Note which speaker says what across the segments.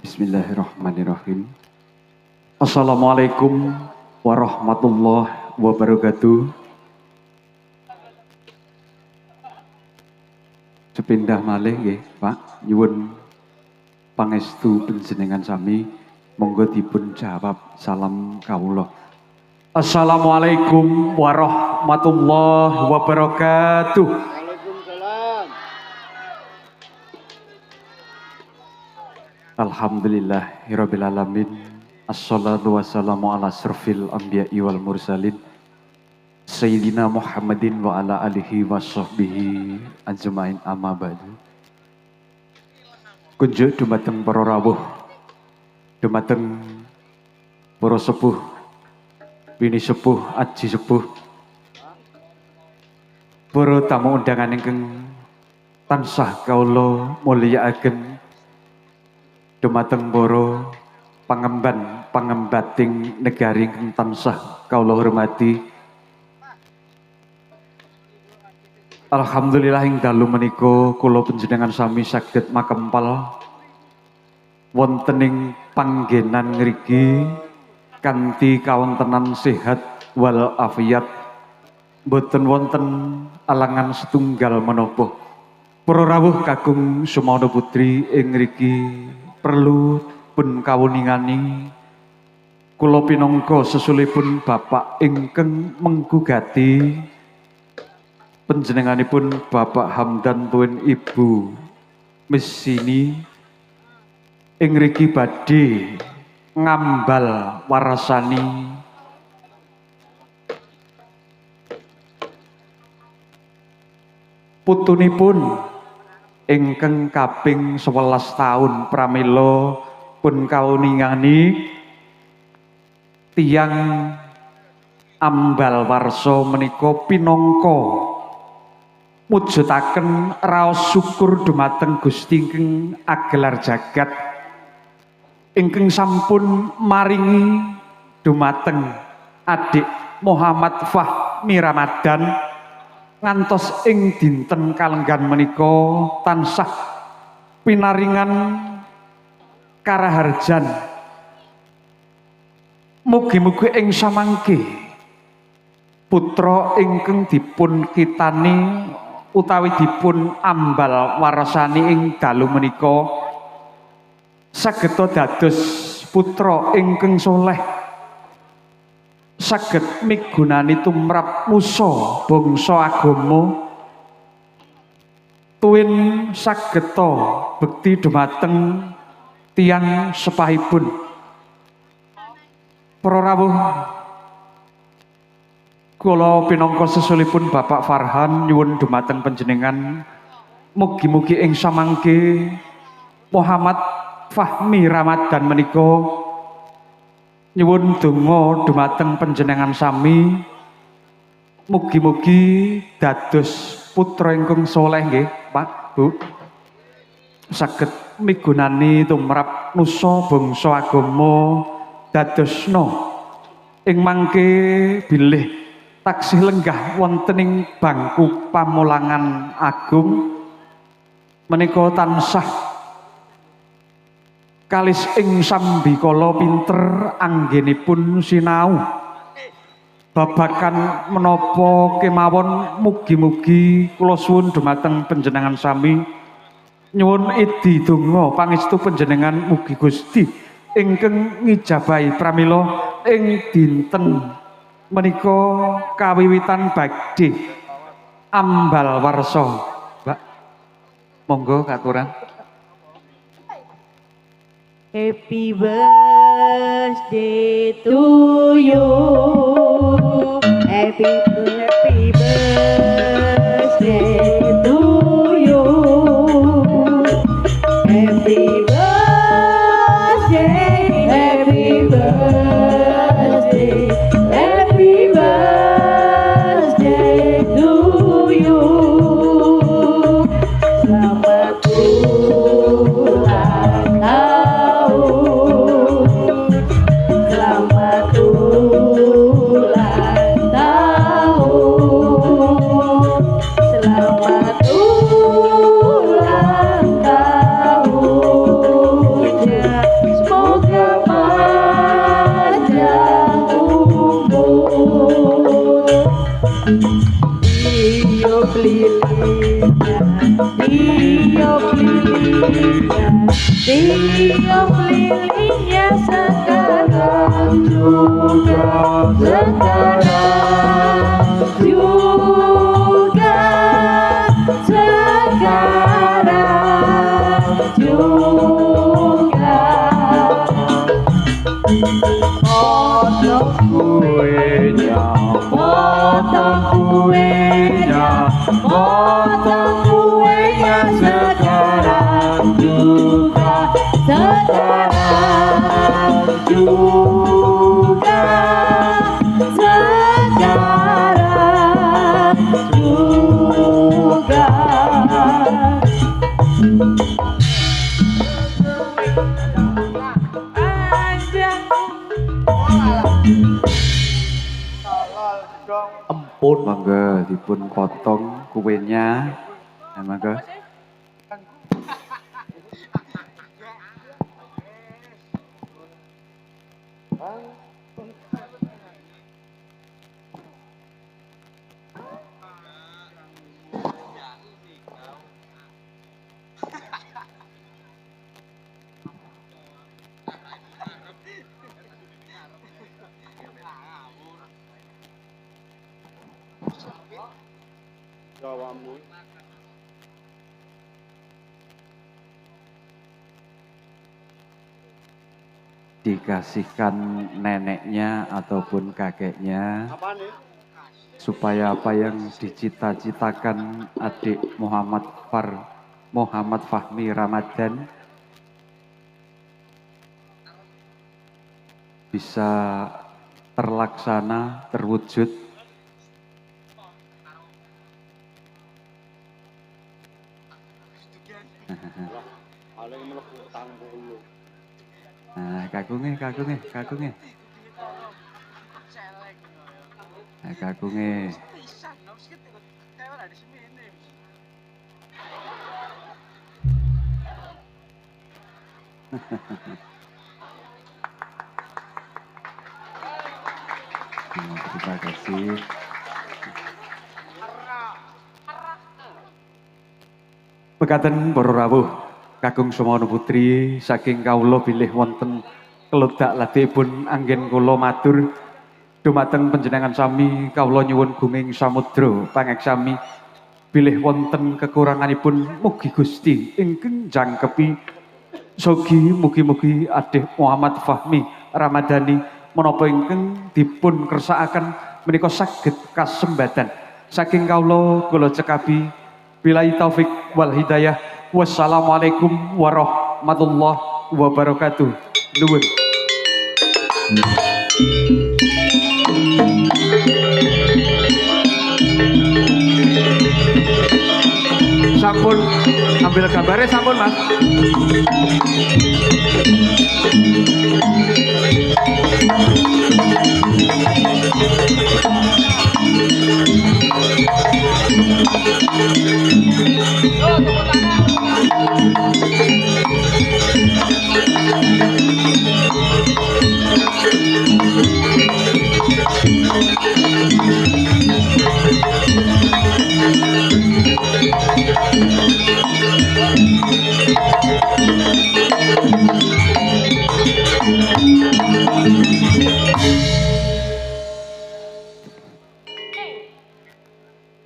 Speaker 1: Bismillahirrahmanirrahim. Assalamualaikum warahmatullahi wabarakatuh. Sepindah malih nggih, Pak, nyuwun pangestu panjenengan sami, monggo dipun jawab salam kawula. Assalamualaikum warahmatullahi wabarakatuh.
Speaker 2: Waalaikumsalam.
Speaker 1: Alhamdulillahirabbil alamin. Assalatu wassalamu ala asrofil anbiya'i wal mursalin. Sayyidina Muhammadin wa ala alihi wa sahbihi ajmain amma ba'du. Kunjuk dumateng para rawuh, dumateng para sepuh, bini sepuh, aji sepuh, para tamu undangan ingkang tansah kaula mulyakaken, dumateng para pangemban-pangembating negari ingkang tansah kaula hormati. Alhamdulillah ing dalu menika kula panjenengan sami saged makempal wonten ing panggenan ngriki kanthi kawontenan sehat wal afiat, boten wonten alangan setunggal menapa. Para rawuh kakung Sumawana Putri ing ngriki perlu pun kawuningani kula pinangka sesulipun bapak ingkang menggugati panjenenganipun Bapak Hamdan tuwin Ibu Mesini ing ngriki badhe ngambal warasani putunipun ingkang kaping 11 taun pramila pun kawuningani tiyang ambal warsa menika pinangka mujudaken raos syukur dumateng Gusti ingkang agelar jagat ingkang sampun maringi dumateng adik Muhammad Fahmi Ramadan ngantos ing dinten kalenggan menika tansah pinaringan karaharjan. Mugi-mugi ing samangke putra ingkang dipun kitani utawi dipun ambal warasani ing dalu menika saged dados putra ingkang soleh, saged migunani tumrap musa bangsa agama, tuwin saged bekti dumateng tiyang sepahipun. Para rawuh, kula pinangka sesulipun Bapak Farhan nyuwun dumateng panjenengan mugi-mugi ing samangke Muhammad Fahmi Ramadan menika nyuwun donga dumateng panjenengan sami mugi-mugi dados putra ingkang saleh nggih, Pak, Bu, saged migunani tumrap nusa bangsa agama dadosna ing mangke bilih taksih lenggah wonten ing bangku pamulangan agung menika tansah kalis ing sambikala pinter anggenipun sinau babagan menapa kemawon. Mugi-mugi kula suwun dumateng panjenengan sami nyuwun idi donga pangestu panjenengan mugi Gusti ingkang ngijabahi pramila ing dinten menika kawiwitan badhe ambal warsa. Mbak, monggo katuran.
Speaker 2: Happy birthday to you. Happy birthday to you. Happy birthday, happy birthday, happy birthday to you. Selamat ulang tahun, selamat ulang tahun, selamat ulang tahunnya, semoga panjang umur. Tiup lilinnya, tiup lilinnya, tiup lilinnya sekarang juga, sekarang juga, sekarang juga. Potong kuenya, potong kuenya, potong kuenya sekarang juga, sekarang juga, sekarang juga.
Speaker 1: Empun mangga dipun potong kuenya. Mangga. Dikasihkan neneknya ataupun kakeknya supaya apa yang dicita-citakan adik Muhammad Fahmi Ramadan bisa terlaksana, terwujud. Nah, kagunge. Nah, kagunge. Terima kasih. Mekaten para rawuh kakung Sumono Putri saking kawula bilih wonten keludak ladhipun anggen kula matur dumateng panjenengan sami kawula nyuwun gunging samudra pangeksami bilih wonten kekuranganipun mugi Gusti ingkang jangkepi sogi mugi-mugi adik Muhammad Fahmi Ramadhani menapa ingkang dipun kersakaken menika saged kasembadan saking kula cekapi billahi taufik wal hidayah. Wassalamualaikum warahmatullahi wabarakatuh. Nuwun. Sampun ambil gambarnya sampun Mas.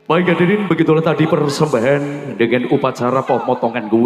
Speaker 3: Baik hadirin, begitulah tadi persembahan dengan upacara pemotongan kue.